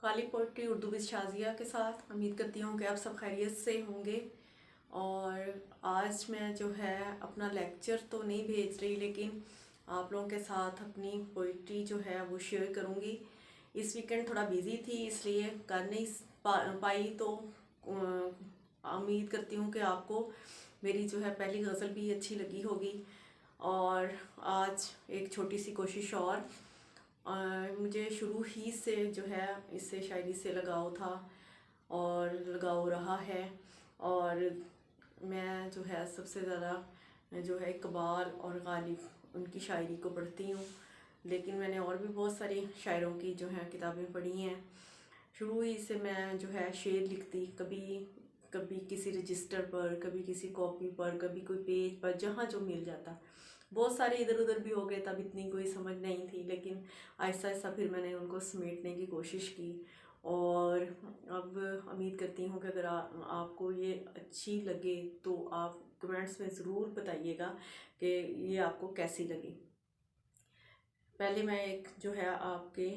Kali poetry Urdu with Shazia के साथ। उम्मीद करती हूँ कि आप सब खैरियत से होंगे। और आज मैं जो है अपना लेक्चर तो नहीं भेज रही, लेकिन आप लोगों के साथ अपनी पोइट्री जो है वो शेयर करूँगी। इस वीकेंड थोड़ा बिज़ी थी इसलिए कर नहीं पाई, तो उम्मीद करती हूँ कि आपको मेरी जो है पहली गज़ल भी अच्छी लगी होगी। और आज एक छोटी सी कोशिश और, मुझे शुरू ही से जो है इससे शायरी से लगाव था और लगाव रहा है। और मैं जो है सबसे ज़्यादा जो है इकबाल और गालिब उनकी शायरी को पढ़ती हूँ, लेकिन मैंने और भी बहुत सारी शायरों की जो है किताबें पढ़ी हैं। शुरू ही से मैं जो है शेर लिखती, कभी कभी किसी रजिस्टर पर, कभी किसी कॉपी पर, कभी कोई पेज पर, जहाँ जो मिल जाता। बहुत सारे इधर उधर भी हो गए, तब इतनी कोई समझ नहीं थी, लेकिन आहिस्ता आहिस्ता फिर मैंने उनको समेटने की कोशिश की। और अब उम्मीद करती हूँ कि अगर आपको ये अच्छी लगे तो आप कमेंट्स में ज़रूर बताइएगा कि ये आपको कैसी लगी। पहले मैं एक जो है आपके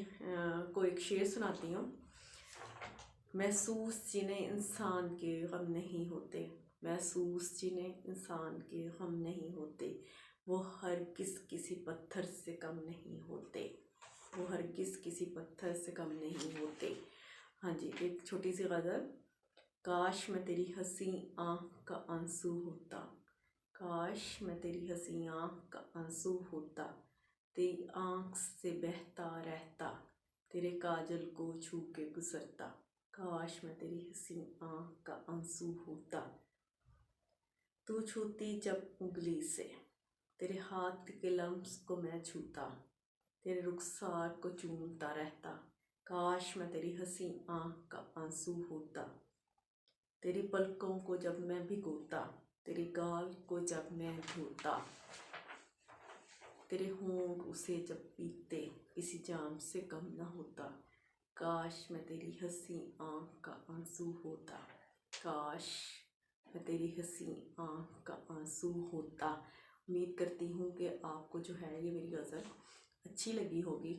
को एक शेर सुनाती हूँ। महसूस जिन्हें इंसान के गम नहीं होते, महसूस जिन्हें इंसान के गम नहीं होते, वो हरगिज़ किसी पत्थर से कम नहीं होते, वो हरगिज़ किसी पत्थर से कम नहीं होते। हाँ जी, एक छोटी सी गज़ल। काश मैं तेरी हंसी आँख का आंसू होता, काश मैं तेरी हंसी आँख का आंसू होता, तेरी आँख से बहता रहता, तेरे काजल को छू के गुजरता। काश मैं तेरी हंसी आँख का आंसू होता, तू छूती जब उंगली से, तेरे हाथ के लम्स को मैं छूता, तेरे रुखसार को चूमता रहता। काश मैं तेरी हंसी आँख का आंसू होता, तेरी पलकों को जब मैं भिगोता, तेरे गाल को जब मैं धोता, तेरे होंठ उसे जब पीते, किसी जाम से कम न होता। काश मैं तेरी हंसी आँख का आंसू होता, काश मैं तेरी हंसी आँख का आंसू होता। उम्मीद करती हूँ कि आपको जो है ये मेरी गज़ल अच्छी लगी होगी।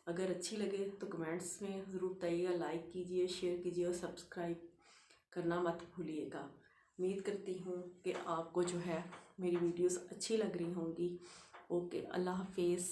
अगर अच्छी लगे तो कमेंट्स में ज़रूर बताइएगा, लाइक कीजिए, शेयर कीजिए और सब्सक्राइब करना मत भूलिएगा। उम्मीद करती हूँ कि आपको जो है मेरी वीडियोस अच्छी लग रही होंगी। ओके, अल्लाह हाफिज़।